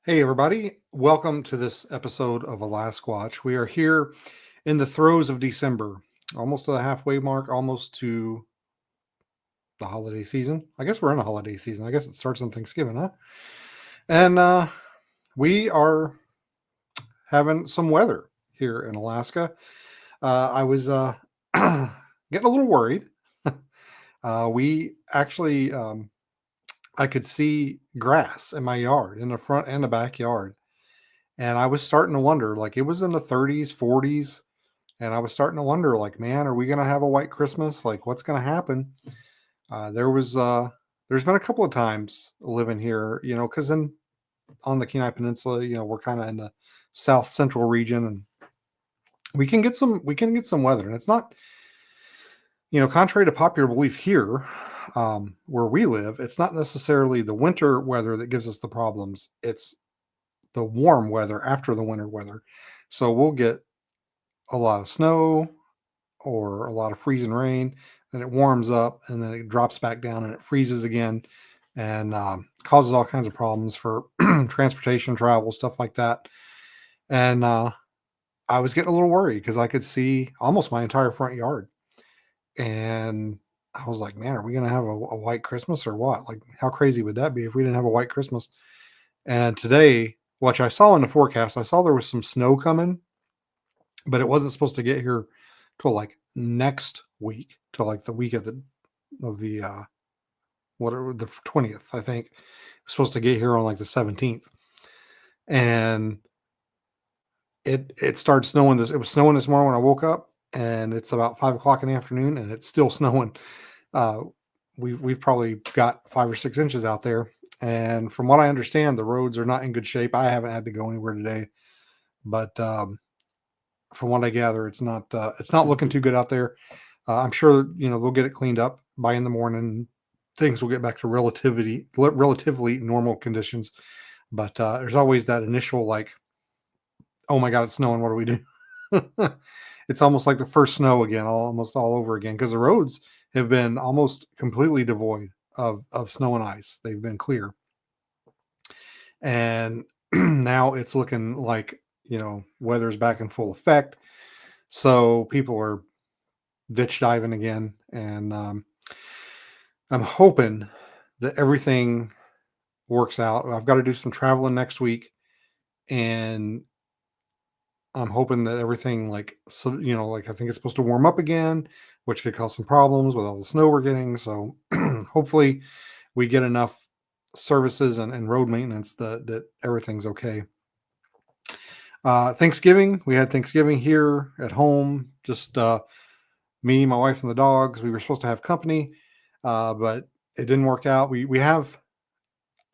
Hey, everybody. Welcome to this episode of Alasquatch. We are here in the throes of December, almost to the halfway mark, almost to the holiday season. I guess we're in a holiday season. I guess it starts on Thanksgiving, huh? And we are having some weather here in Alaska. I was getting a little worried. We actually, I could see grass in my yard, in the front and the backyard. And I was starting to wonder, like it was in the 30s, 40s, and I was starting to wonder, like, man, are we gonna have a white Christmas? Like, what's gonna happen? There's been a couple of times living here, because in on the Kenai Peninsula, we're kind of in the south central region, and we can get some weather, and it's not, contrary to popular belief here, where we live, it's not necessarily the winter weather that gives us the problems. It's the warm weather after the winter weather. So we'll get a lot of snow or a lot of freezing rain, then it warms up and then it drops back down and it freezes again and causes all kinds of problems for transportation, travel, stuff like that. And I was getting a little worried because I could see almost my entire front yard. And I was like, man, are we going to have a white Christmas or what? Like, how crazy would that be if we didn't have a white Christmas? And today, which I saw in the forecast, I saw there was some snow coming, but it wasn't supposed to get here till like next week, till like the week of the whatever, the 20th, I think. It was supposed to get here on like the 17th. And it started snowing this. It was snowing this morning when I woke up, and it's about 5 o'clock in the afternoon, and it's still snowing. Uh, we've probably got 5 or 6 inches out there. And from what I understand, the roads are not in good shape. I haven't had to go anywhere today, but from what I gather, it's not looking too good out there. I'm sure they'll get it cleaned up by in the morning. Things will get back to relatively normal conditions. But there's always that initial like, oh my god, it's snowing. What do we do? It's almost like the first snow again, almost all over again, because the roads have been almost completely devoid of snow and ice. They've been clear, and now it's looking like weather's back in full effect. So people are ditch diving again, and I'm hoping that everything works out. I've got to do some traveling next week, and I'm hoping that everything like so like I think it's supposed to warm up again, which could cause some problems with all the snow we're getting. So hopefully we get enough services and road maintenance that everything's okay. Thanksgiving, we had Thanksgiving here at home, just me, my wife, and the dogs. We were supposed to have company, but it didn't work out. We have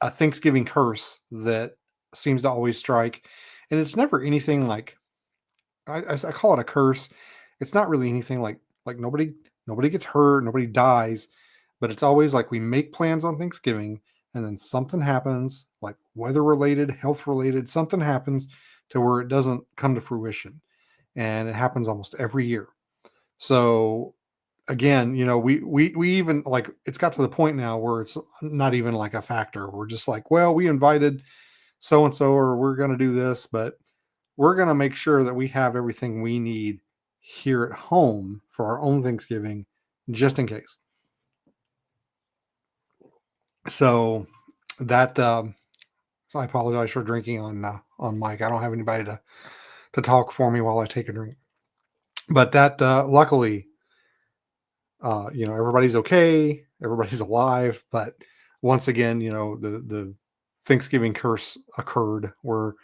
a Thanksgiving curse that seems to always strike, and it's never anything like I call it a curse. It's not really anything like nobody gets hurt, nobody dies, but it's always like we make plans on Thanksgiving, and then something happens, like weather related, health related, something happens to where it doesn't come to fruition, and it happens almost every year. So again, we even like it's got to the point now where it's not even like a factor. We're just like, well, we invited so and so, or we're going to do this, but we're going to make sure that we have everything we need here at home for our own Thanksgiving, just in case. So that so I apologize for drinking on mic. I don't have anybody to talk for me while I take a drink. But that luckily everybody's okay, everybody's alive, but once again, the Thanksgiving curse occurred where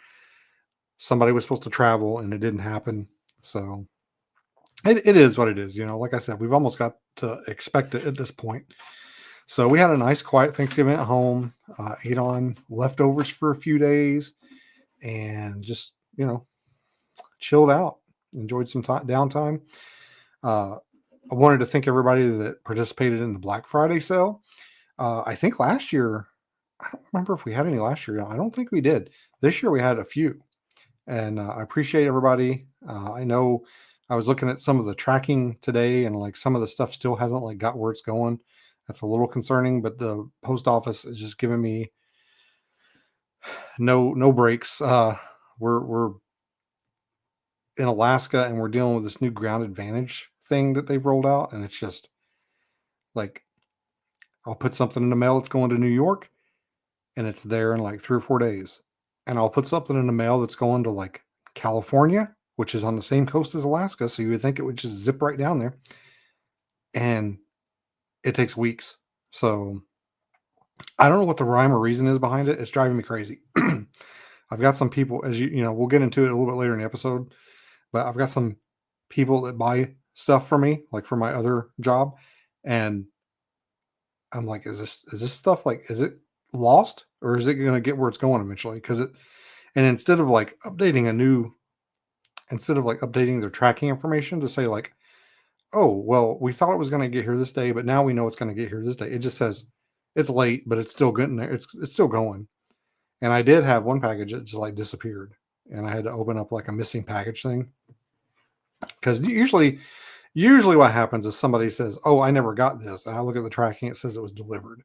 somebody was supposed to travel and it didn't happen. So it is what it is. Like I said, we've almost got to expect it at this point. So we had a nice quiet Thanksgiving at home, ate on leftovers for a few days, and just chilled out, enjoyed some downtime. uh, I wanted to thank everybody that participated in the Black Friday sale. I think last year, I don't remember if we had any last year. I don't think we did. This year we had a few, and I appreciate everybody. I know I was looking at some of the tracking today, and like some of the stuff still hasn't like got where it's going. That's a little concerning, but the post office is just giving me no breaks. We're in Alaska and we're dealing with this new ground advantage thing that they've rolled out, and it's just like I'll put something in the mail that's going to New York, and it's there in like 3 or 4 days, and I'll put something in the mail that's going to like California, which is on the same coast as Alaska, so you would think it would just zip right down there, and it takes weeks. So I don't know what the rhyme or reason is behind it. It's driving me crazy. I've got some people, as we'll get into it a little bit later in the episode, but I've got some people that buy stuff for me, like for my other job, and I'm like, is this stuff like is it lost or is it going to get where it's going eventually? Because it and instead of like updating their tracking information to say like, oh well, we thought it was going to get here this day, but now we know it's going to get here this day. It just says it's late, but it's still getting there. It's still going. And I did have one package that just like disappeared, and I had to open up like a missing package thing because usually what happens is somebody says, "Oh, I never got this," and I look at the tracking, it says it was delivered.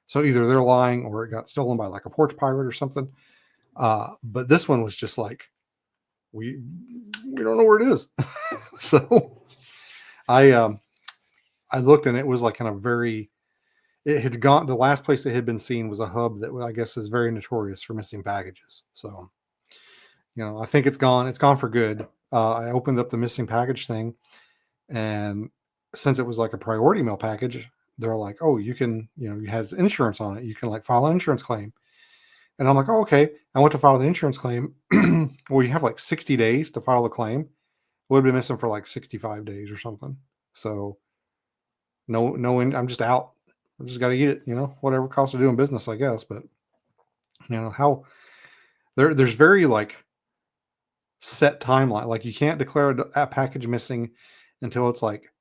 So either they're lying or it got stolen by like a porch pirate or something. But this one was just like we we don't know where it is. So I I looked and it was like kind of very it had gone the last place it had been seen was a hub that I guess is very notorious for missing packages. So I think it's gone. It's gone for good. I opened up the missing package thing, and since it was like a priority mail package, they're like, "Oh, you can, it has insurance on it. You can like file an insurance claim." And I'm like, "Oh, okay." I went to file the insurance claim. Well, you have like 60 days to file the claim. Would have been missing for like 65 days or something. So no, no, I'm just out. I just got to eat it, whatever cost of doing business, I guess. But how there's very like set timeline. Like you can't declare a package missing until it's like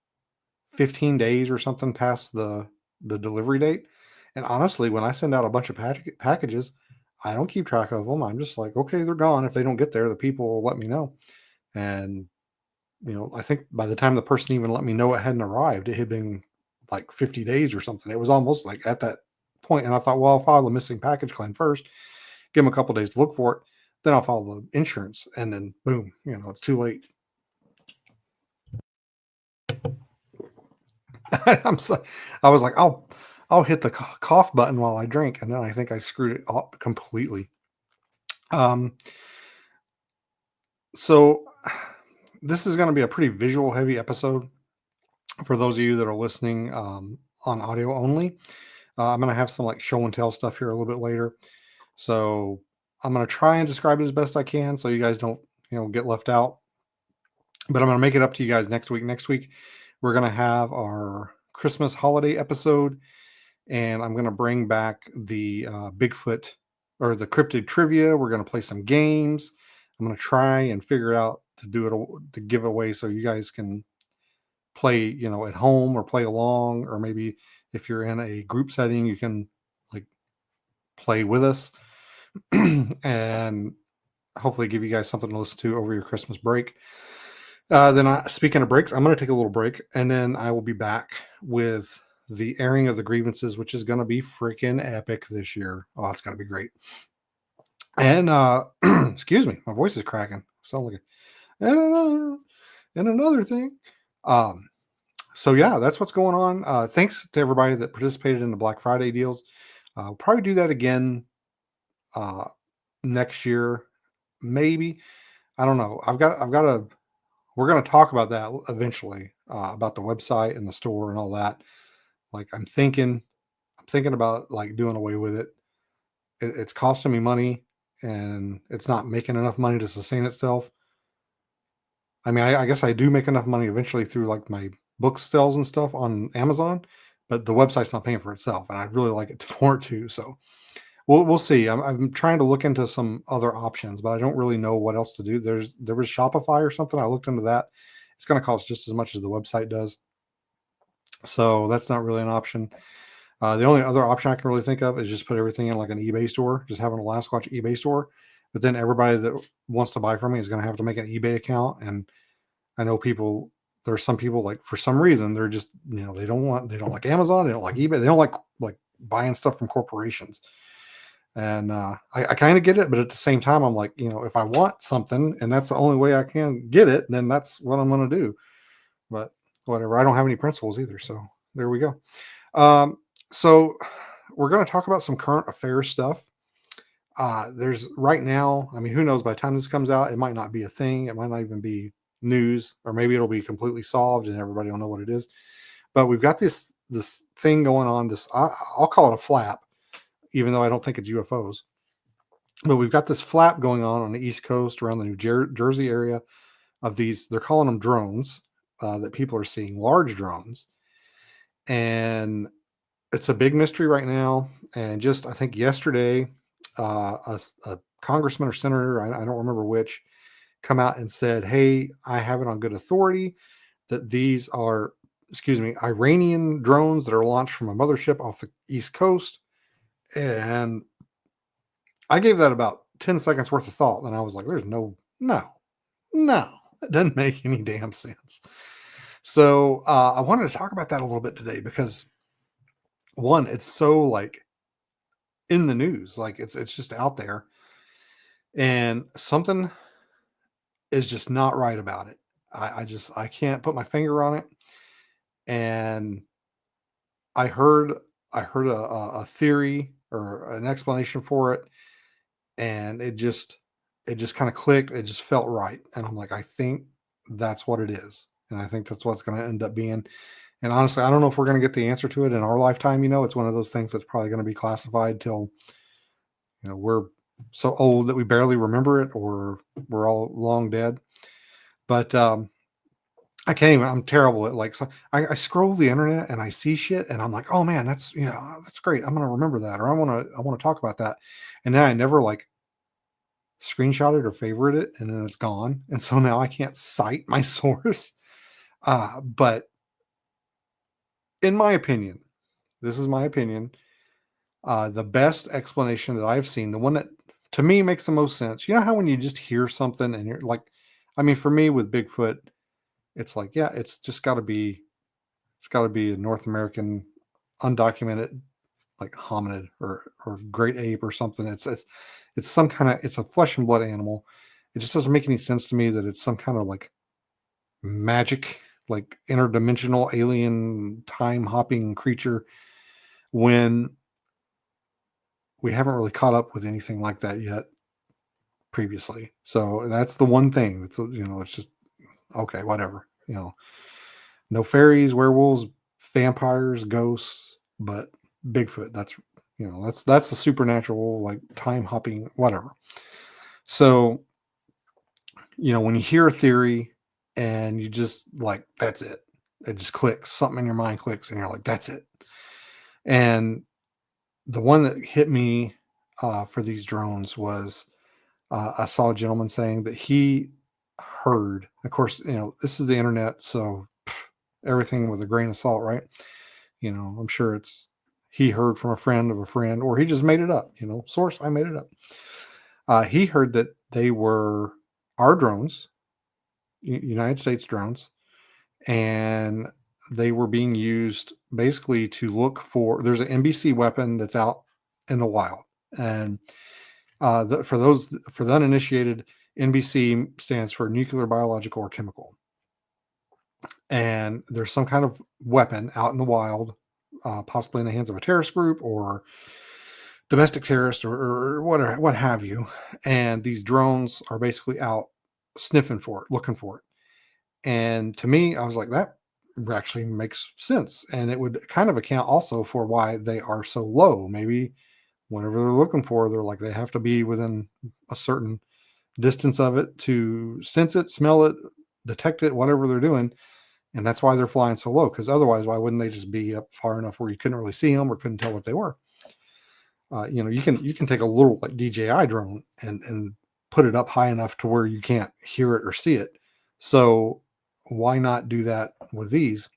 15 days or something past the delivery date. And honestly, when I send out a bunch of packages, I don't keep track of them. I'm just like, okay, they're gone. If they don't get there, the people will let me know. And I think by the time the person even let me know it hadn't arrived, it had been like 50 days or something. It was almost like at that point. And I thought, well, I'll file the missing package claim first, give them a couple days to look for it. Then I'll file the insurance. And then boom, it's too late. I'm so, I was like, I'll hit the cough button while I drink, and then I think I screwed it up completely. Um, so this is going to be a pretty visual heavy episode for those of you that are listening on audio only. I'm going to have some like show and tell stuff here a little bit later, so I'm going to try and describe it as best I can, so you guys don't get left out. But I'm going to make it up to you guys next week. Next week, we're going to have our Christmas holiday episode, and I'm going to bring back the Bigfoot or the cryptid trivia. We're going to play some games. I'm going to try and figure out to do it to give away so you guys can play, at home or play along, or maybe if you're in a group setting, you can like play with us and hopefully give you guys something to listen to over your Christmas break. Speaking of breaks, I'm going to take a little break, and then I will be back with the airing of the grievances, which is going to be freaking epic this year. Oh, it's going to be great. And excuse me, my voice is cracking. Sound like and another thing. So yeah, that's what's going on. Thanks to everybody that participated in the Black Friday deals. I'll probably do that again next year, maybe. I don't know. We're going to talk about that eventually, about the website and the store and all that. Like I'm thinking about like doing away with it. It's costing me money, and it's not making enough money to sustain itself. I mean, I guess I do make enough money eventually through like my book sales and stuff on Amazon, but the website's not paying for itself, and I'd really like it for it too. So we'll see. I'm trying to look into some other options, but I don't really know what else to do. There was Shopify or something. I looked into that. It's going to cost just as much as the website does, so that's not really an option. The only other option I can really think of is just put everything in like an eBay store, just having a Last Watch eBay store. But then everybody that wants to buy from me is going to have to make an eBay account. And I know there are some people like for some reason they're just they don't like Amazon, they don't like eBay, they don't like buying stuff from corporations. And I kind of get it, but at the same time, I'm like, if I want something and that's the only way I can get it, then that's what I'm going to do. But whatever, I don't have any principles either. So there we go. Um, so we're going to talk about some current affairs stuff. There's right now, I mean, who knows, by the time this comes out, it might not be a thing. It might not even be news, or maybe it'll be completely solved and everybody will know what it is. But we've got this thing going on, I'll call it a flap, even though I don't think it's UFOs. But we've got this flap going on the East Coast around the New Jersey area of these, they're calling them drones, that people are seeing, large drones. And it's a big mystery right now. And just, I think yesterday, a congressman or senator, I don't remember which, come out and said, "Hey, I have it on good authority that these are, excuse me, Iranian drones that are launched from a mothership off the East Coast." And I gave that about 10 seconds worth of thought. And I was like, there's no, it doesn't make any damn sense. So I wanted to talk about that a little bit today because, one, it's so like in the news, like it's just out there, and something is just not right about it. I can't put my finger on it. And I heard a theory or an explanation for it, and it just kind of clicked. It just felt right, and I'm like, I think that's what it is, and I think that's what's going to end up being. And honestly, I don't know if we're going to get the answer to it in our lifetime. It's one of those things that's probably going to be classified till we're so old that we barely remember it, or we're all long dead. But I can't even. I'm terrible at, like, so I scroll the internet and I see shit and I'm like, oh man, that's great. I'm gonna remember that, or I want to talk about that, and then I never like screenshot it or favorite it, and then it's gone. And so now I can't cite my source. But in my opinion, this is my opinion. The best explanation that I've seen, the one that to me makes the most sense. You know how when you just hear something and you're like, I mean, for me with Bigfoot, it's like, yeah, it's got to be a North American undocumented like hominid or great ape or something. It's some kind of, it's a flesh and blood animal. It just doesn't make any sense to me that it's some kind of like magic, like interdimensional alien time hopping creature, when we haven't really caught up with anything like that yet previously. So that's the one thing that's, it's just okay, whatever. No fairies, werewolves, vampires, ghosts, but Bigfoot. That's the supernatural, like time hopping, whatever. So, when you hear a theory and you just like, that's it. It just clicks. Something in your mind clicks, and you're like, that's it. And the one that hit me for these drones was, I saw a gentleman saying that he heard. Of course, this is the internet, so everything with a grain of salt, right? I'm sure it's he heard from a friend of a friend, or he just made it up. Source, I made it up. He heard that they were our drones, United States drones, and they were being used basically to look for. There's an NBC weapon that's out in the wild, and for the uninitiated, NBC stands for nuclear, biological, or chemical. And there's some kind of weapon out in the wild, possibly in the hands of a terrorist group or domestic terrorist, or what have you. And these drones are basically out sniffing for it, looking for it. And to me, I was like, that actually makes sense. And it would kind of account also for why they are so low. Maybe whatever they're looking for, they're like, they have to be within a certain distance of it to sense it, smell it, detect it, whatever they're doing. And that's why they're flying so low. Because otherwise, why wouldn't they just be up far enough where you couldn't really see them or couldn't tell what they were? You can take a little like DJI drone and put it up high enough to where you can't hear it or see it. So why not do that with these?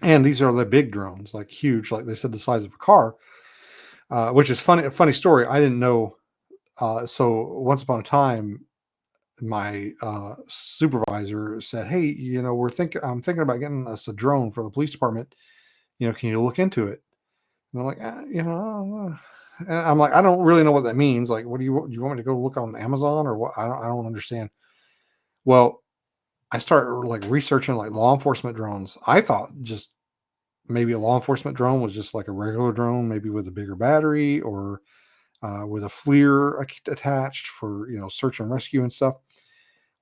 And these are the big drones, like huge, like they said, the size of a car. Which is funny. A funny story. I didn't know. So once upon a time, my supervisor said, "Hey, I'm thinking about getting us a drone for the police department. Can you look into it?" And I'm like, And I'm like, I don't really know what that means. Like, what do you want me to go look on Amazon or what? I don't understand. Well, I started like researching like law enforcement drones. I thought just maybe a law enforcement drone was just like a regular drone, maybe with a bigger battery or with a FLIR attached for search and rescue and stuff.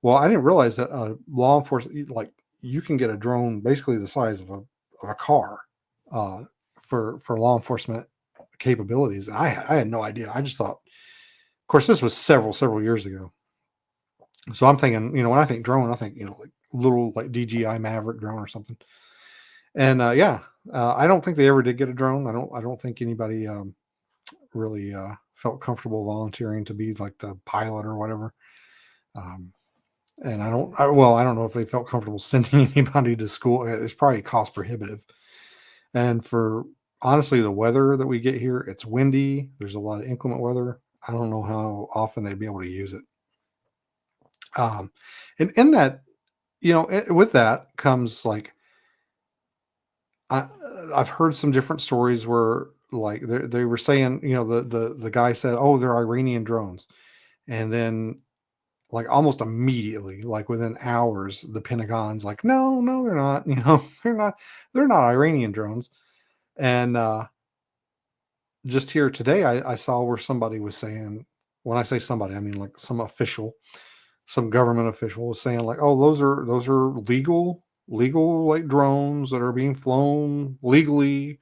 Well, I didn't realize that law enforcement, like you can get a drone basically the size of a car uh, for law enforcement capabilities. I had no idea. I just thought, of course, this was several years ago. So I'm thinking, when I think drone, I think like little like DJI Maverick drone or something. And yeah, I don't think they ever did get a drone. I don't think anybody really felt comfortable volunteering to be like the pilot or whatever. Um, and I don't know if they felt comfortable sending anybody to school. It's probably cost prohibitive. And for honestly, the weather that we get here, it's windy. There's a lot of inclement weather. I don't know how often they'd be able to use it. Um, and in that, with that comes like I, I've heard some different stories where like they were saying, the guy said, "Oh, they're Iranian drones," and then like almost immediately, like within hours, the Pentagon's like, "No, no, they're not. They're not Iranian drones." And just here today, I saw where somebody was saying, when I say somebody, I mean like some official, some government official was saying like, "Oh, those are legal like drones that are being flown legally."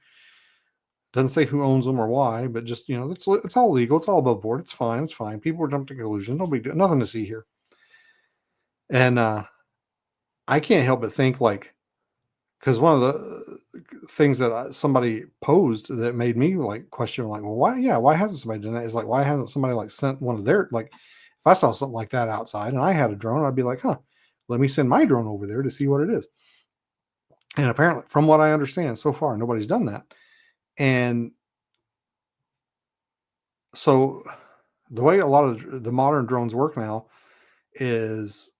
Doesn't say who owns them or why, but just it's all legal. It's all above board. It's fine. It's fine. People are jumping to conclusions. Nobody, nothing to see here. And I can't help but think like, because one of the things that somebody posed that made me like question like, well, why? Yeah, why hasn't somebody done that? Is like, why hasn't somebody like sent one of their like? If I saw something like that outside and I had a drone, I'd be like, huh, let me send my drone over there to see what it is. And apparently, from what I understand so far, nobody's done that. And so the way a lot of the modern drones work now is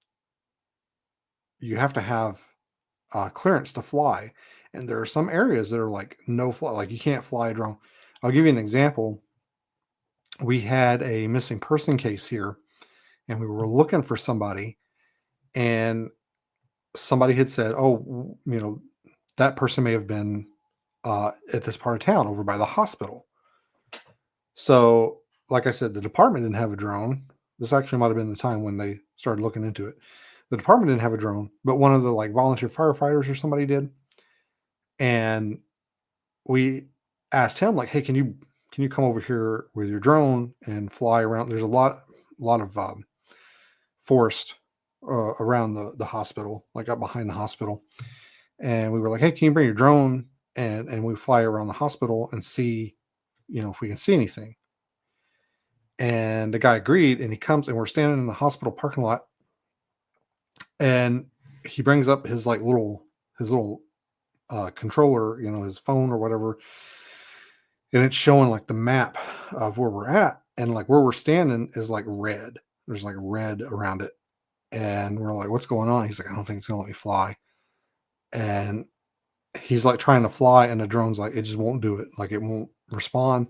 you have to have clearance to fly. And there are some areas that are like no fly, like you can't fly a drone. I'll give you an example. We had a missing person case here, and we were looking for somebody, and somebody had said, "Oh, that person may have been at this part of town over by the hospital." So, like I said, the department didn't have a drone. This actually might have been the time when they started looking into it. The department didn't have a drone, but one of the like volunteer firefighters or somebody did. And we asked him like, "Hey, can you come over here with your drone and fly around?" There's a lot of forest around the hospital, like up behind the hospital. And we were like, "Hey, can you bring your drone and we fly around the hospital and see, if we can see anything?" And the guy agreed, and he comes, and we're standing in the hospital parking lot, and he brings up his little controller, his phone or whatever, and it's showing like the map of where we're at, and like where we're standing is like red. There's like red around it, and we're like, "What's going on?" He's like, "I don't think it's gonna let me fly," and he's like trying to fly, and the drone's like, it just won't do it. Like it won't respond.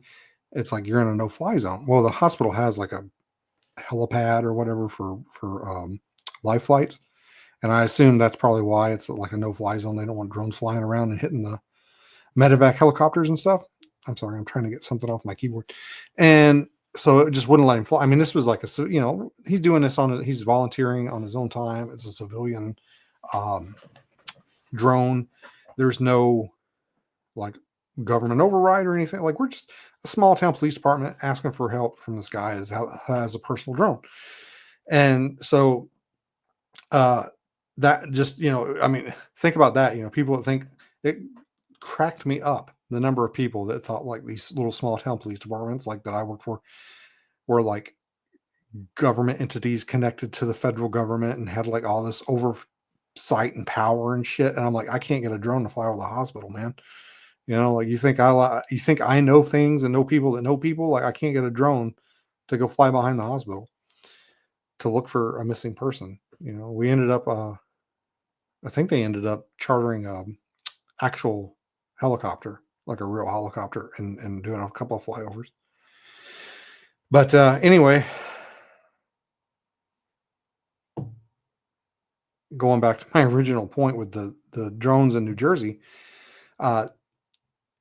It's like you're in a no-fly zone. Well, the hospital has like a helipad or whatever for live flights. And I assume that's probably why it's like a no-fly zone. They don't want drones flying around and hitting the medevac helicopters and stuff. I'm sorry, I'm trying to get something off my keyboard. And so it just wouldn't let him fly. I mean, this was like he's doing this he's volunteering on his own time. It's a civilian um, drone. There's no like government override or anything. Like we're just a small town police department asking for help from this guy who has a personal drone. And so uh that just I mean, think about that. People that think it cracked me up, the number of people that thought like these little small town police departments like that I worked for were like government entities connected to the federal government and had like all this oversight and power and shit. And I'm like, I can't get a drone to fly over the hospital, man. Like you think I know things and know people that know people. Like I can't get a drone to go fly behind the hospital to look for a missing person. We ended up I think they ended up chartering actual helicopter, like a real helicopter, and doing a couple of flyovers. But anyway, going back to my original point with the drones in New Jersey, uh,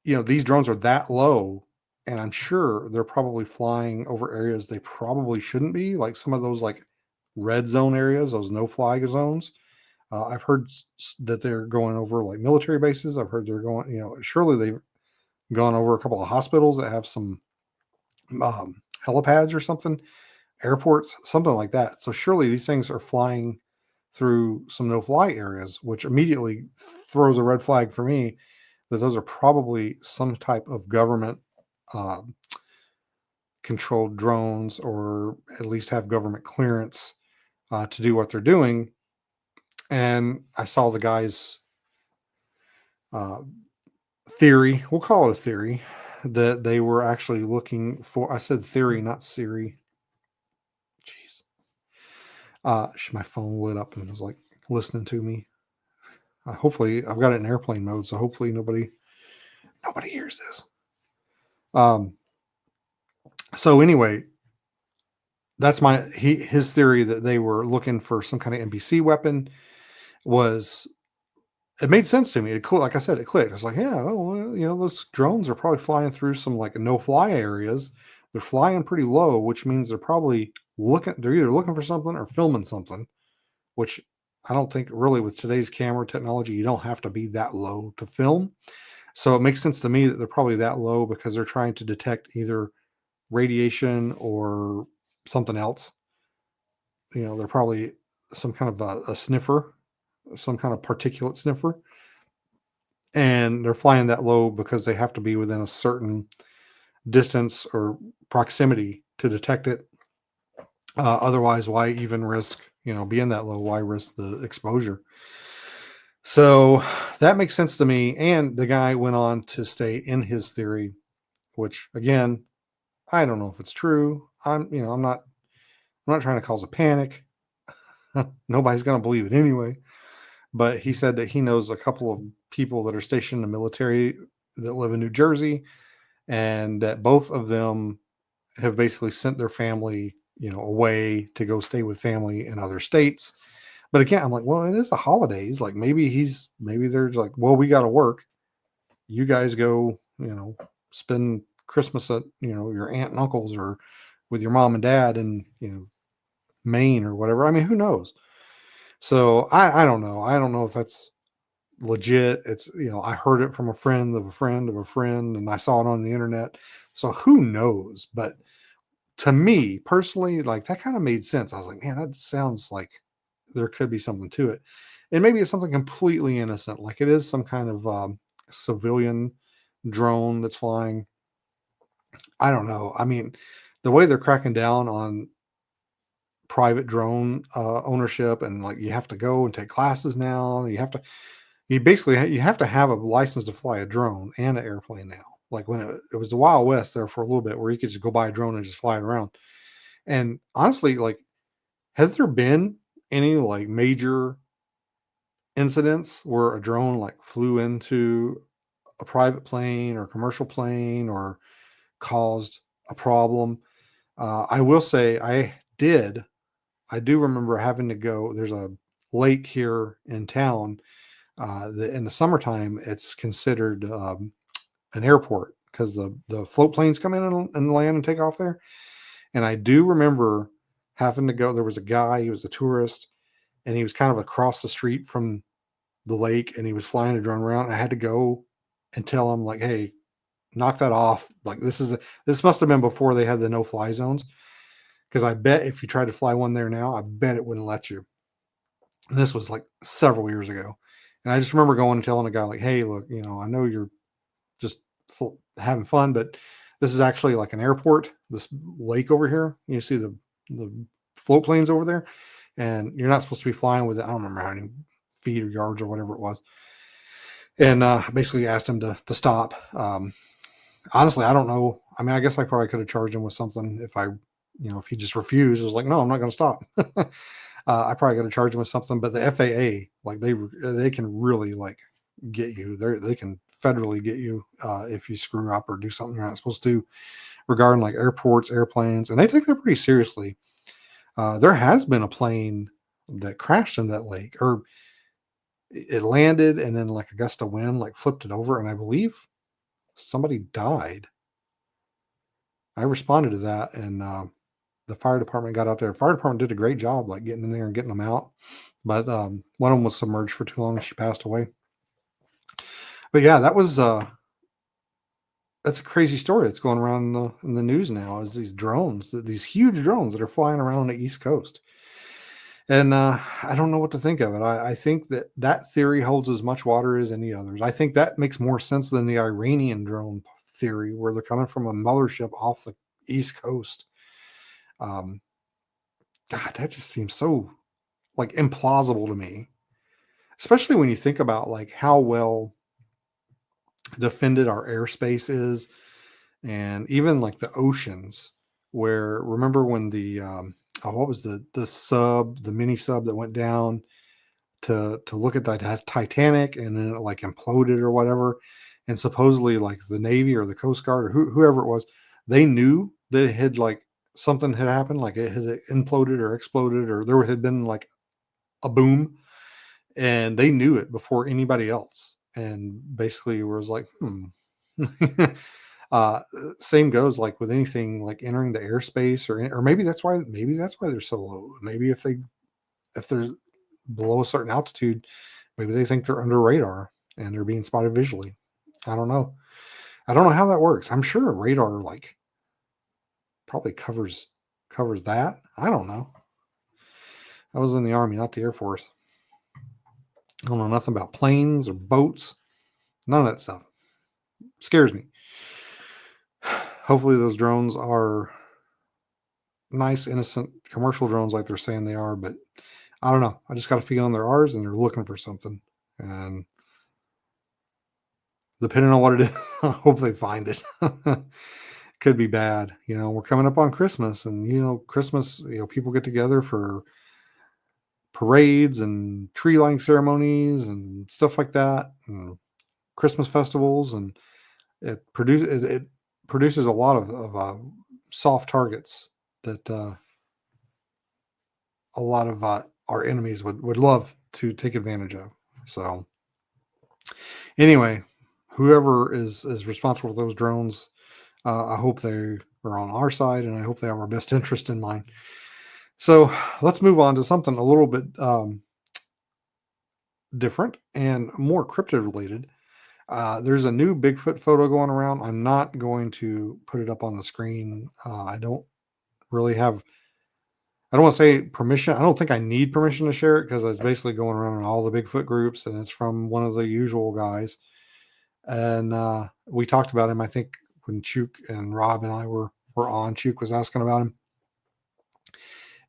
these drones are that low, and I'm sure they're probably flying over areas they probably shouldn't be, like some of those like red zone areas, those no fly zones. I've heard that they're going over like military bases. I've heard they're going, surely they've gone over a couple of hospitals that have some helipads or something, airports, something like that. So surely these things are flying through some no fly areas, which immediately throws a red flag for me that those are probably some type of government uh, controlled drones, or at least have government clearance to do what they're doing. And I saw the guy's uh, theory, we'll call it a theory, that they were actually looking for, I said theory, not Siri. Jeez. My phone lit up and was like listening to me. Hopefully I've got it in airplane mode, so hopefully nobody hears this. Um, so anyway, that's his theory that they were looking for some kind of NBC weapon. Was It made sense to me. Like I said, it clicked. It's like, yeah, oh, well, those drones are probably flying through some like no fly areas. They're flying pretty low, which means they're probably they're either looking for something or filming something, which I don't think really with today's camera technology, you don't have to be that low to film. So it makes sense to me that they're probably that low because they're trying to detect either radiation or something else. They're probably some kind of a sniffer, some kind of particulate sniffer. And they're flying that low because they have to be within a certain distance or proximity to detect it. Otherwise, why even risk, being that low? Why risk the exposure? So that makes sense to me. And the guy went on to state in his theory, which again, I don't know if it's true. I'm not trying to cause a panic. Nobody's going to believe it anyway. But he said that he knows a couple of people that are stationed in the military that live in New Jersey, and that both of them have basically sent their family, away to go stay with family in other states. But again, I'm like, well, it is the holidays. Like maybe they're like, well, we got to work. You guys go, spend Christmas at, your aunt and uncles or with your mom and dad in, Maine or whatever. I mean, who knows? So I don't know. I don't know if that's legit. It's, I heard it from a friend of a friend of a friend, and I saw it on the internet. So who knows? But to me personally, like that kind of made sense. I was like, man, that sounds like there could be something to it. And maybe it's something completely innocent, like it is some kind of civilian drone that's flying. I don't know. I mean, the way they're cracking down on private drone ownership, and like you have to go and take classes now. You have to have a license to fly a drone and an airplane now. Like when it was the Wild West there for a little bit, where you could just go buy a drone and just fly it around. And honestly, like, has there been any like major incidents where a drone like flew into a private plane or commercial plane or caused a problem? I will say I do remember having to go. There's a lake here in town. In the summertime, it's considered an airport because the float planes come in and land and take off there. And I do remember having to go. There was a guy, he was a tourist, and he was kind of across the street from the lake, and he was flying a drone around. I had to go and tell him, like, hey, knock that off. Like, this must have been before they had the no fly zones. Because I bet if you tried to fly one there now, I bet it wouldn't let you. And this was like several years ago. And I just remember going and telling a guy, like, hey, look, I know you're just having fun, but this is actually like an airport, this lake over here. You see the float planes over there, and you're not supposed to be flying with it. I don't remember how many feet or yards or whatever it was. And basically asked him to stop. Honestly, I don't know. I mean, I guess I probably could have charged him with something if he just refused. It was like, no, I'm not going to stop. I probably got to charge him with something. But the FAA, like they can really like get you. They can federally get you if you screw up or do something you're not supposed to. regarding like airports, airplanes, and they take that pretty seriously. There has been a plane that crashed in that lake, or it landed and then like a gust of wind like flipped it over, and I believe somebody died. I responded to that, and the fire department got out there. Fire department did a great job, like getting in there and getting them out. But one of them was submerged for too long, and she passed away. But yeah, that's a crazy story that's going around in the news now. Is these drones, these huge drones that are flying around on the East Coast, and I don't know what to think of it. I think that theory holds as much water as any others. I think that makes more sense than the Iranian drone theory, where they're coming from a mothership off the East Coast. Um, God, that just seems so like implausible to me, especially when you think about like how well defended our airspace is, and even like the oceans. Where remember when the what was the mini sub that went down to look at the Titanic, and then it like imploded or whatever, and supposedly like the Navy or the Coast Guard or whoever it was, they knew that it had like something had happened, like it had imploded or exploded, or there had been like a boom, and they knew it before anybody else, and basically was like, uh same goes like with anything like entering the airspace, or maybe that's why they're so low. Maybe if they're below a certain altitude, maybe they think they're under radar and they're being spotted visually. I don't know. I don't know how that works. I'm sure a radar like probably covers that. I don't know. I was in the Army, not the Air Force. I don't know nothing about planes or boats. None of that stuff. Scares me. Hopefully those drones are nice, innocent commercial drones like they're saying they are, but I don't know. I just got a feeling they're ours and they're looking for something. And depending on what it is, I hope they find it. Could be bad. We're coming up on Christmas, and Christmas, people get together for parades and tree lighting ceremonies and stuff like that, and Christmas festivals, and it produces a lot of soft targets that a lot of our enemies would love to take advantage of. So anyway, whoever is responsible for those drones, I hope they are on our side, and I hope they have our best interest in mind. So let's move on to something a little bit different and more cryptid related. There's a new Bigfoot photo going around. I'm not going to put it up on the screen. I don't really have, I don't want to say permission. I don't think I need permission to share it, because it's basically going around in all the Bigfoot groups, and it's from one of the usual guys. And we talked about him, I think, when Chuk and Rob and I were on. Chuk was asking about him.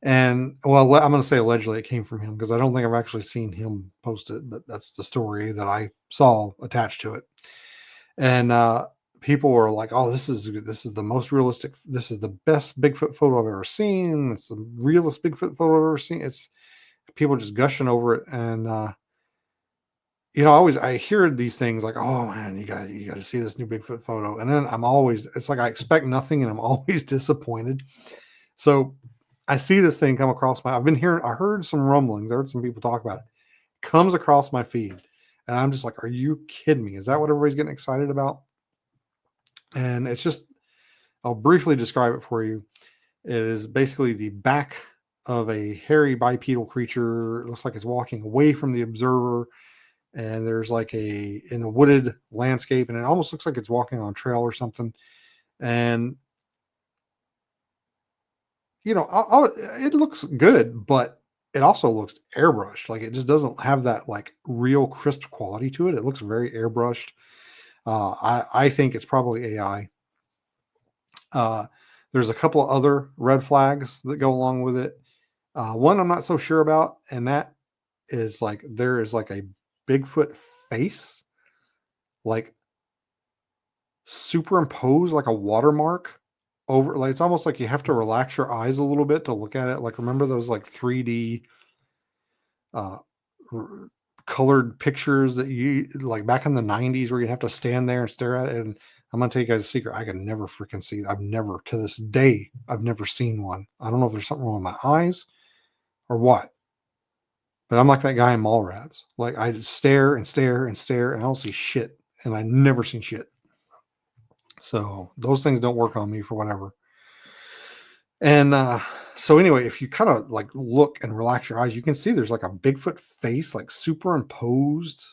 And well, I'm going to say allegedly it came from him, because I don't think I've actually seen him post it, but that's the story that I saw attached to it. And people were like, "Oh, this is the most realistic. This is the best Bigfoot photo I've ever seen. It's the realest Bigfoot photo I've ever seen." It's people just gushing over it, and I hear these things like, "Oh man, you got to see this new Bigfoot photo," and then it's like I expect nothing, and I'm always disappointed. So I see this thing come across I heard some rumblings. I heard some people talk about it. Comes across my feed, and I'm just like, "Are you kidding me? Is that what everybody's getting excited about?" And it's just, I'll briefly describe it for you. It is basically the back of a hairy bipedal creature. It looks like it's walking away from the observer, and there's like in a wooded landscape, and it almost looks like it's walking on a trail or something. And it looks good, but it also looks airbrushed. Like it just doesn't have that like real crisp quality to it. It looks very airbrushed. I think it's probably AI. Uh, there's a couple of other red flags that go along with it. One I'm not so sure about, and that is like there is like a Bigfoot face, like superimposed like a watermark over. Like it's almost like you have to relax your eyes a little bit to look at it. Like remember those like 3D uh, r- colored pictures that you like back in the 90s, where you have to stand there and stare at it, and I'm gonna tell you guys a secret. I can never freaking see. I've never, to this day, I've never seen one. I don't know if there's something wrong with my eyes or what, but I'm like that guy in Mallrats. Like I just stare and stare and stare, and I don't see shit, and I never seen shit. So those things don't work on me for whatever. And so anyway, if you kind of like look and relax your eyes, you can see there's like a Bigfoot face, like superimposed,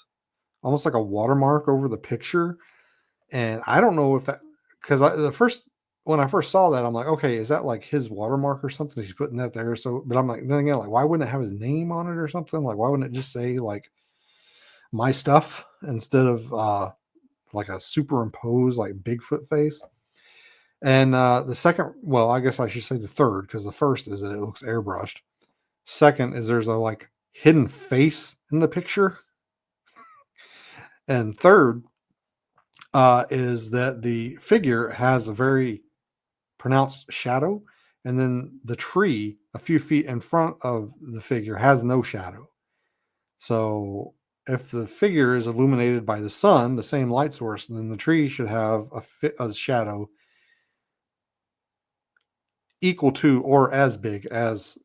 almost like a watermark over the picture. And I don't know if that, because when I first saw that, I'm like, okay, is that like his watermark or something? He's putting that there. So, but I'm like, then again, like, why wouldn't it have his name on it or something? Like, why wouldn't it just say like my stuff instead of like a superimposed like Bigfoot face? And the second, well, I guess I should say the third, because the first is that it looks airbrushed. Second is there's a like hidden face in the picture. And third is that the figure has a very pronounced shadow. And then the tree a few feet in front of the figure has no shadow. So if the figure is illuminated by the sun, the same light source, then the tree should have a shadow equal to or as big as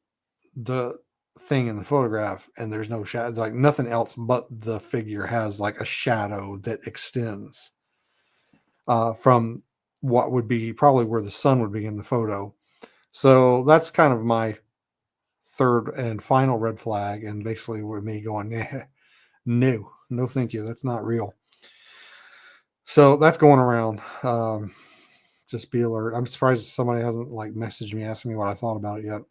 the thing in the photograph, and there's no shadow, like nothing else but the figure has like a shadow that extends from what would be probably where the sun would be in the photo. So that's kind of my third and final red flag, and basically with me going, no, thank you, that's not real. So that's going around. Just be alert. I'm surprised somebody hasn't like messaged me asking me what I thought about it yet.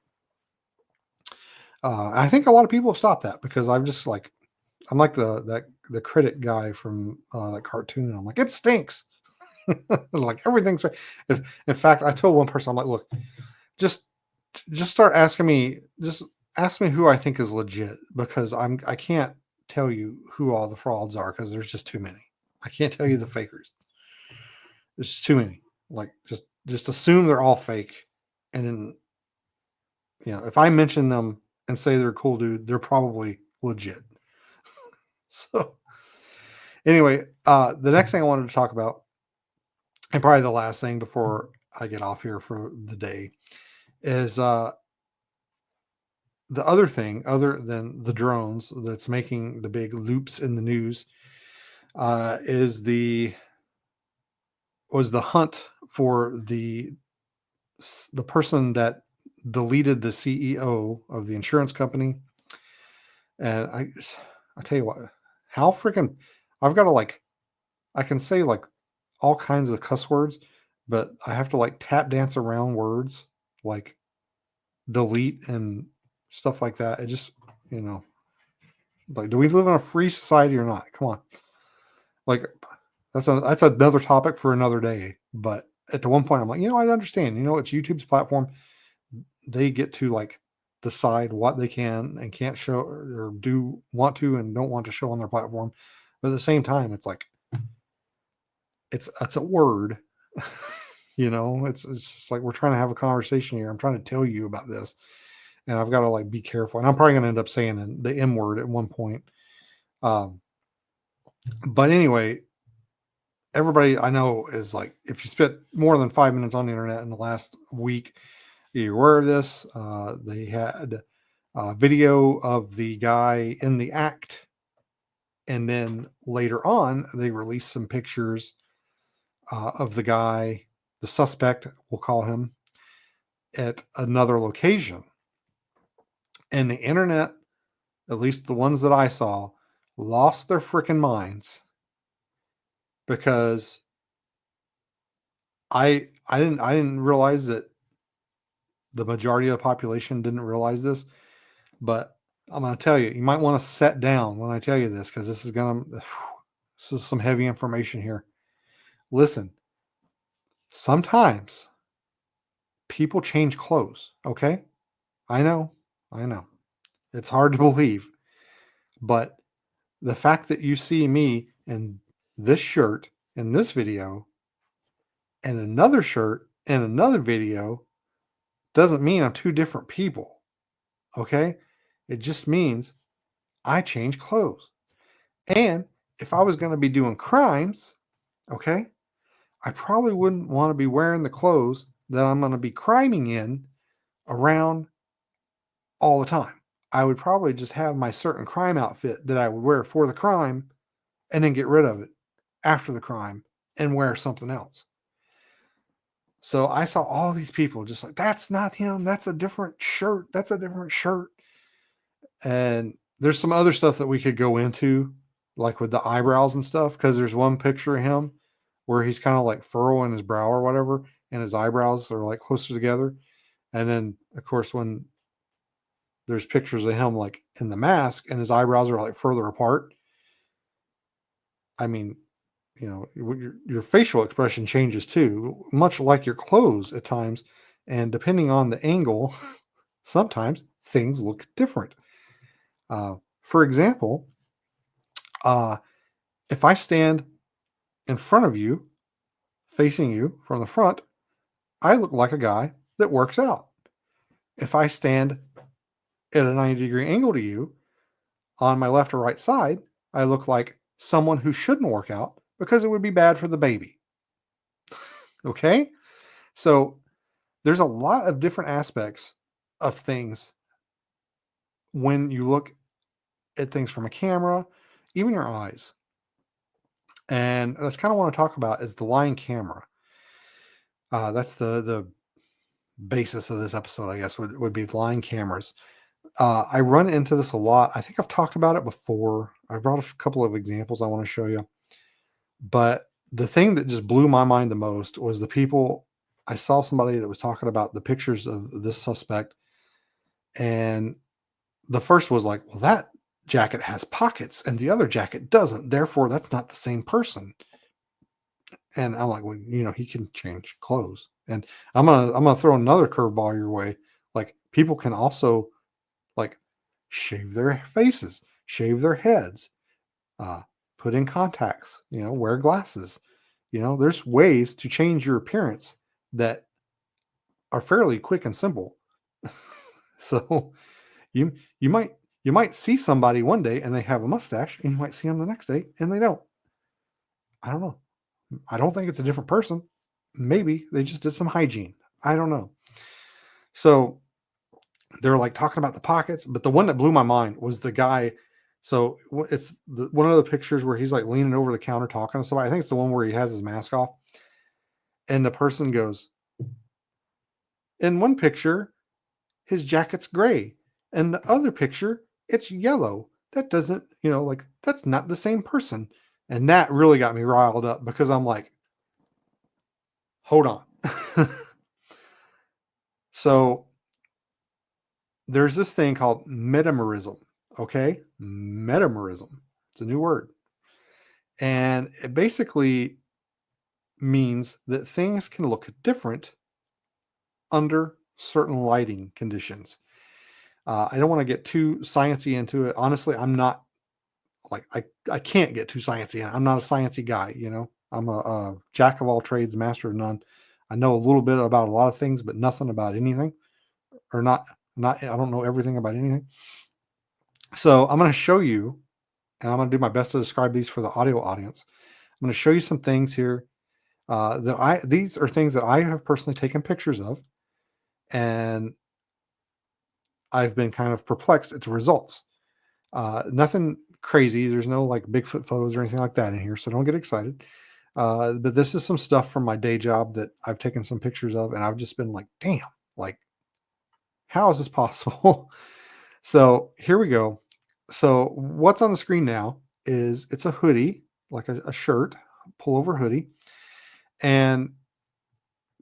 I think a lot of people have stopped that because I'm just like, I'm like the critic guy from that cartoon. I'm like, it stinks. Like everything's right. In fact, I told one person, I'm like, look, just start asking me, just ask me who I think is legit, because I can't tell you who all the frauds are because there's just too many. I can't tell you the fakers. There's too many. Like just assume they're all fake, and then if I mention them and say they're a cool dude, they're probably legit. So anyway, the next thing I wanted to talk about, and probably the last thing before I get off here for the day, is the other thing, other than the drones that's making the big loops in the news, is was the hunt for the person that deleted the CEO of the insurance company. And I tell you what, how freaking, I've got to like, I can say like all kinds of cuss words, but I have to like tap dance around words like delete and stuff like that. It just, you know, like, do we live in a free society or not? Come on. Like, that's another topic for another day. But at the one point, I'm like, I understand. It's YouTube's platform. They get to like decide what they can and can't show or do want to and don't want to show on their platform. But at the same time, it's like it's a word. It's just like we're trying to have a conversation here. I'm trying to tell you about this, and I've got to like be careful. And I'm probably going to end up saying the M word at one point. But anyway, everybody I know is like, if you spent more than 5 minutes on the internet in the last week, you're aware of this. They had a video of the guy in the act, and then later on, they released some pictures of the guy, the suspect, we'll call him, at another location. And the internet, at least the ones that I saw, lost their freaking minds because I didn't realize that the majority of the population didn't realize this, but I'm going to tell you, you might want to sit down when I tell you this, because this is some heavy information here. Listen, sometimes people change clothes. Okay. I know. It's hard to believe, but the fact that you see me in this shirt in this video and another shirt in another video doesn't mean I'm two different people. Okay. It just means I change clothes. And if I was going to be doing crimes, okay, I probably wouldn't want to be wearing the clothes that I'm going to be criming in around all the time. I would probably just have my certain crime outfit that I would wear for the crime and then get rid of it after the crime and wear something else. So I saw all these people just like, that's not him. That's a different shirt. That's a different shirt. And there's some other stuff that we could go into, like with the eyebrows and stuff, because there's one picture of him where he's kind of like furrowing his brow or whatever, and his eyebrows are like closer together. And then, of course, when there's pictures of him like in the mask and his eyebrows are like further apart, I mean, your facial expression changes too, much like your clothes at times. And depending on the angle, sometimes things look different. For example, uh, if I stand in front of you, facing you from the front, I look like a guy that works out. If I stand at a 90-degree angle to you on my left or right side, I look like someone who shouldn't work out because it would be bad for the baby. Okay? So there's a lot of different aspects of things when you look at things from a camera, even your eyes. And that's kind of what I want to talk about is the lying camera. That's the basis of this episode, I guess, would be lying cameras. I run into this a lot. I think I've talked about it before. I brought a couple of examples I want to show you. But the thing that just blew my mind the most was the people. I saw somebody that was talking about the pictures of this suspect. And the first was like, well, that jacket has pockets and the other jacket doesn't. Therefore, that's not the same person. And I'm like, well, he can change clothes. And I'm gonna throw another curveball your way. Like people can also like shave their faces, shave their heads, uh, put in contacts, wear glasses. There's ways to change your appearance that are fairly quick and simple. So you you might you might see somebody one day and they have a mustache, and you might see them the next day and they don't. I don't know. I don't think it's a different person. Maybe they just did some hygiene. I don't know. So they're like talking about the pockets, but the one that blew my mind was the guy. So it's one of the pictures where he's like leaning over the counter talking to somebody. I think it's the one where he has his mask off. And the person goes, in one picture, his jacket's gray. And the other picture, it's yellow. That doesn't, like that's not the same person. And that really got me riled up because I'm like, hold on. So there's this thing called metamerism. Okay. Metamerism. It's a new word. And it basically means that things can look different under certain lighting conditions. I don't want to get too sciencey into it. Honestly, I'm not like I can't get too sciencey. I'm not a sciencey guy. I'm a jack of all trades, master of none. I know a little bit about a lot of things, but nothing about anything, or not. I don't know everything about anything. So I'm going to show you, and I'm going to do my best to describe these for the audio audience. I'm going to show you some things here these are things that I have personally taken pictures of, and I've been kind of perplexed at the results. Nothing crazy. There's no like Bigfoot photos or anything like that in here, so don't get excited. But this is some stuff from my day job that I've taken some pictures of, and I've just been like, damn, like, how is this possible? So here we go. So what's on the screen now is it's a hoodie, like a shirt, pullover hoodie. And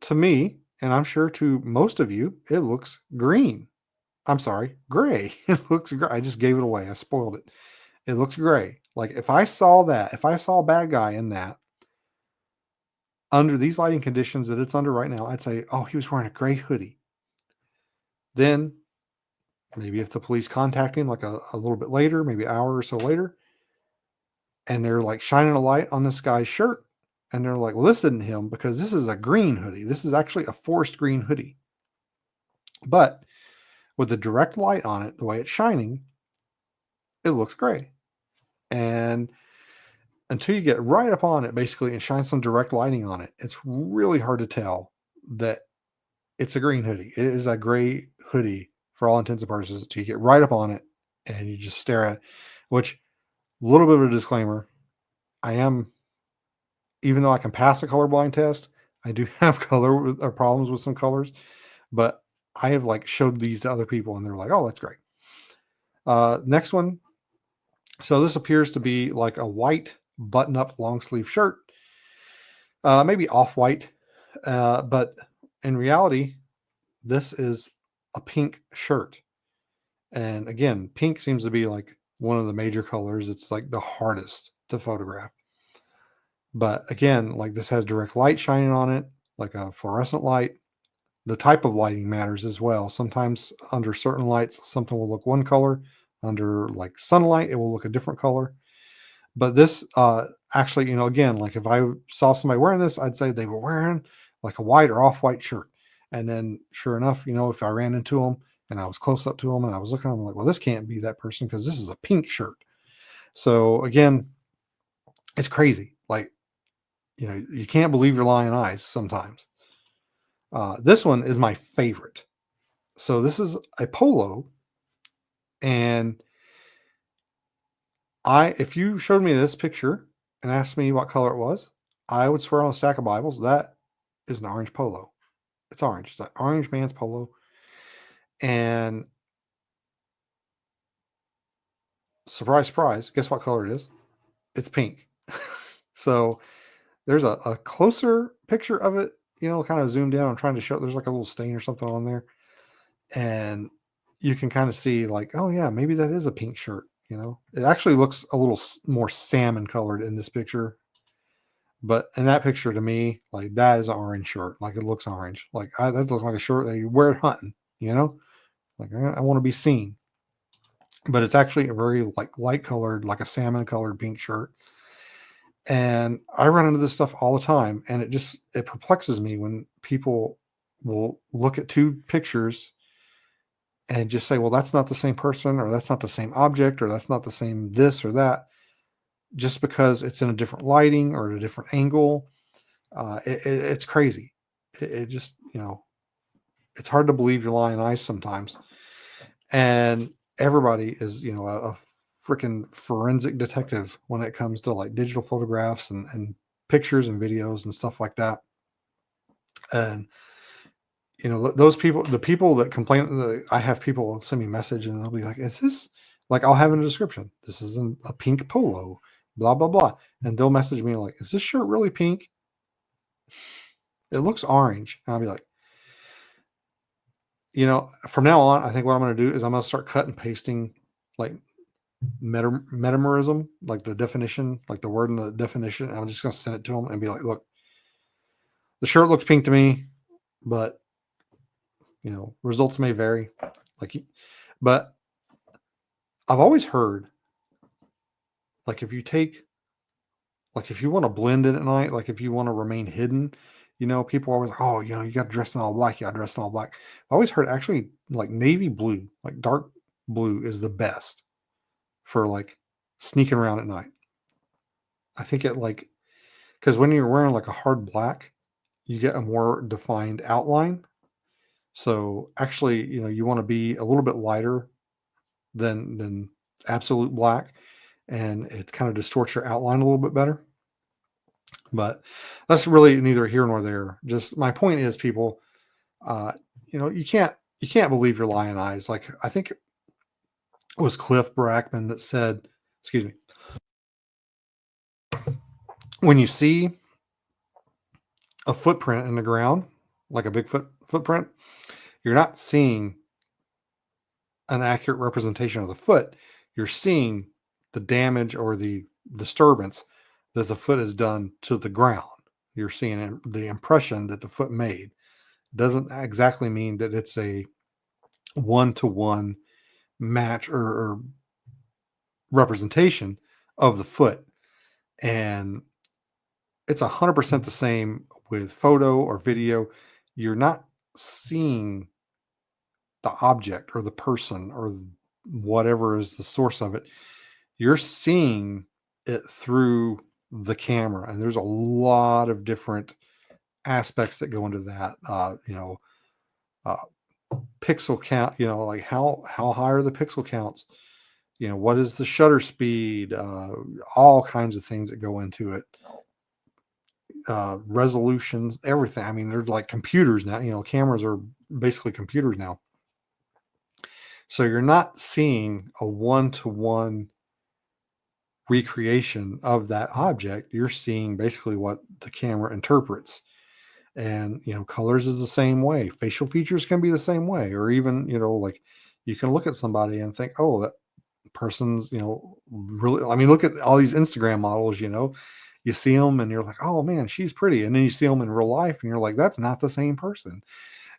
to me, and I'm sure to most of you, it looks green. I'm sorry, gray. It looks gray. I just gave it away. I spoiled it. It looks gray. Like if I saw a bad guy in that under these lighting conditions that it's under right now, I'd say, oh, he was wearing a gray hoodie. Then maybe if the police contact him like a little bit later, maybe an hour or so later, and they're like shining a light on this guy's shirt, and they're like, well, this isn't him because this is a green hoodie. This is actually a forest green hoodie. But with the direct light on it, the way it's shining, it looks gray. And until you get right up on it, basically, and shine some direct lighting on it, it's really hard to tell that it's a green hoodie. It is a gray hoodie for all intents and purposes. Until you get right up on it and you just stare at it, which, a little bit of a disclaimer, I am, even though I can pass a colorblind test, I do have problems with some colors, but I have like showed these to other people and they're like, oh, that's great. Next one. So this appears to be like a white button up long sleeve shirt, maybe off white. But in reality, this is a pink shirt. And again, pink seems to be like one of the major colors. It's like the hardest to photograph. But again, like this has direct light shining on it, like a fluorescent light. The type of lighting matters as well. Sometimes under certain lights, something will look one color. Under like sunlight, it will look a different color. But this actually, again, like if I saw somebody wearing this, I'd say they were wearing like a white or off-white shirt. And then sure enough, if I ran into them and I was close up to them and I was looking at them like, well, this can't be that person because this is a pink shirt. So again, it's crazy. Like, you can't believe your lying eyes sometimes. This one is my favorite. So this is a polo, and if you showed me this picture and asked me what color it was, I would swear on a stack of Bibles that is an orange polo. It's orange. It's an orange man's polo. And surprise, surprise, guess what color it is? It's pink. So there's a closer picture of it, kind of zoomed in. I'm trying to show, there's like a little stain or something on there. And you can kind of see like, oh yeah, maybe that is a pink shirt. It actually looks a little more salmon colored in this picture. But in that picture, to me, like that is an orange shirt. Like it looks orange. Like that looks like a shirt that you wear hunting. Like I want to be seen. But it's actually a very like light colored, like a salmon colored pink shirt. And I run into this stuff all the time, and it perplexes me when people will look at two pictures and just say, well, that's not the same person, or that's not the same object, or that's not the same this or that, just because it's in a different lighting or a different angle. It's crazy. It just, it's hard to believe your lying eyes sometimes. And everybody is, a freaking forensic detective when it comes to like digital photographs and pictures and videos and stuff like that. And, those people, the people that complain, I have people send me a message and they'll be like, is this, like, I'll have in a description, this isn't a pink polo, blah, blah, blah. And they'll message me like, is this shirt really pink? It looks orange. And I'll be like, from now on, I think what I'm going to do is I'm going to start cut and pasting like metamerism, like the definition, like the word in the definition. I'm just going to send it to them and be like, look, the shirt looks pink to me, but results may vary. But I've always heard, like, if you want to blend in at night, like if you want to remain hidden, people are always like, oh, you got to dress in all black. You got to dress in all black. I always heard actually like navy blue, like dark blue is the best for like sneaking around at night. I think because when you're wearing like a hard black, you get a more defined outline. So actually, you want to be a little bit lighter than absolute black, and it kind of distorts your outline a little bit better. But that's really neither here nor there. Just my point is, people, you can't believe your lying eyes. Like I think it was Cliff Brackman that said, excuse me, when you see a footprint in the ground, like a Bigfoot footprint, you're not seeing an accurate representation of the foot. You're seeing the damage or the disturbance that the foot has done to the ground. You're seeing the impression that the foot made. Doesn't exactly mean that it's a one-to-one match or representation of the foot. And it's 100% the same with photo or video. You're not seeing the object or the person or whatever is the source of it. You're seeing it through the camera. And there's a lot of different aspects that go into that. Uh, pixel count, like how high are the pixel counts? What is the shutter speed? All kinds of things that go into it. Resolutions, everything. I mean, they're like computers now. Cameras are basically computers now. So you're not seeing a one-to-one recreation of that object. You're seeing basically what the camera interprets. And, colors is the same way. Facial features can be the same way. Or even, like you can look at somebody and think, oh, that person's, really, I mean, look at all these Instagram models, you see them and you're like, oh man, she's pretty. And then you see them in real life and you're like, that's not the same person.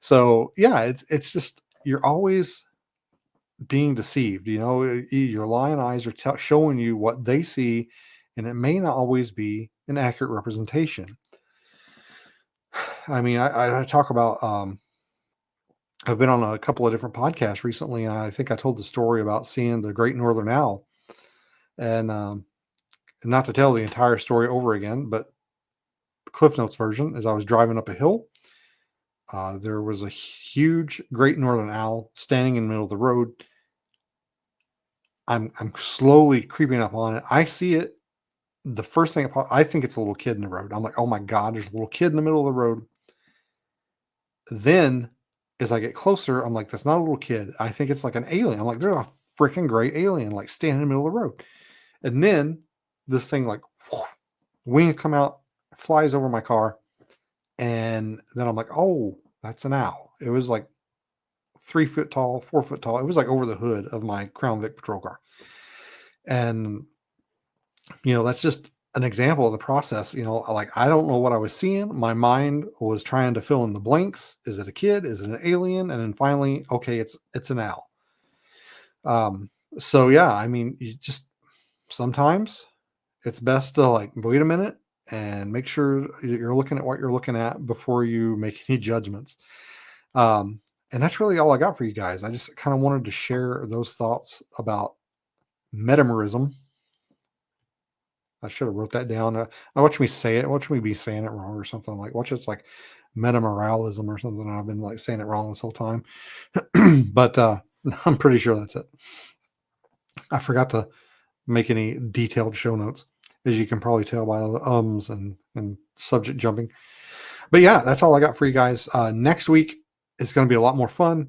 So yeah, it's just, you're always being deceived. Your lying eyes are showing you what they see, and it may not always be an accurate representation. I mean, I talk about, I've been on a couple of different podcasts recently, and I think I told the story about seeing the great northern owl. And not to tell the entire story over again, but Cliff Notes version, as I was driving up a hill, there was a huge great northern owl standing in the middle of the road. I'm slowly creeping up on it. I see it. The first thing I think it's a little kid in the road. I'm like, oh my God, there's a little kid in the middle of the road. Then as I get closer, I'm like, that's not a little kid. I think it's like an alien. I'm like, there's a freaking great alien like standing in the middle of the road. And then this thing like wing come out, flies over my car. And then I'm like, oh, that's an owl. It was like 3 foot tall, 4 foot tall. It was like over the hood of my Crown Vic patrol car. And, that's just an example of the process. Like, I don't know what I was seeing. My mind was trying to fill in the blanks. Is it a kid? Is it an alien? And then finally, okay, it's an owl. So yeah, I mean, you just, sometimes it's best to like, wait a minute and make sure you're looking at what you're looking at before you make any judgments. And that's really all I got for you guys. I just kind of wanted to share those thoughts about metamerism. I should have wrote that down. Watch me say it. Watch me be saying it wrong or something. Like, watch it's like metamoralism or something. I've been like saying it wrong this whole time. But I'm pretty sure that's it. I forgot to make any detailed show notes, as you can probably tell by the ums and subject jumping. But yeah, that's all I got for you guys. Next week is going to be a lot more fun.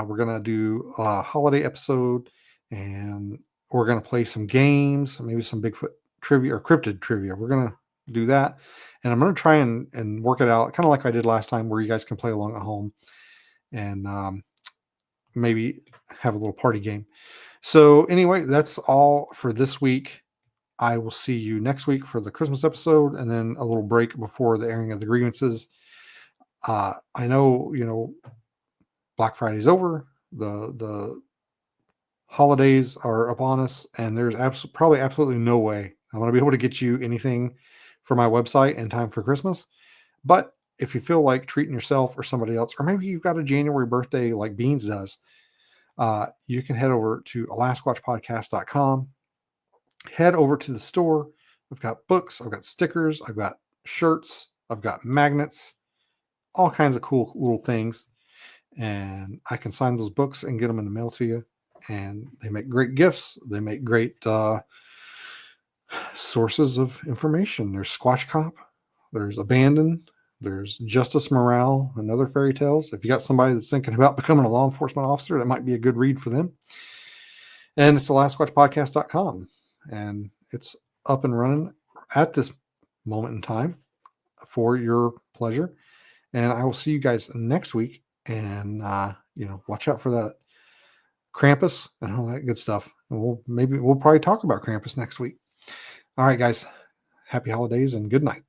We're going to do a holiday episode, and we're going to play some games, maybe some Bigfoot trivia or cryptid trivia. We're going to do that. And I'm going to try and work it out kind of like I did last time, where you guys can play along at home and maybe have a little party game. So anyway, that's all for this week. I will see you next week for the Christmas episode, and then a little break before the airing of the grievances. I know, Black Friday's over. The holidays are upon us, and there's probably absolutely no way I'm going to be able to get you anything for my website in time for Christmas. But if you feel like treating yourself or somebody else, or maybe you've got a January birthday like Beans does, you can head over to alasquatchpodcast.com. Head over to the store. I've got books, I've got stickers, I've got shirts, I've got magnets, all kinds of cool little things. And I can sign those books and get them in the mail to you. And they make great gifts. They make great sources of information. There's Squatch Cop, there's Abandon, there's Justice Morale, and other fairy tales. If you got somebody that's thinking about becoming a law enforcement officer, that might be a good read for them. And it's thelasquatchpodcast.com. And it's up and running at this moment in time for your pleasure. And I will see you guys next week. And, watch out for that Krampus and all that good stuff. And we'll probably talk about Krampus next week. All right, guys. Happy holidays and good night.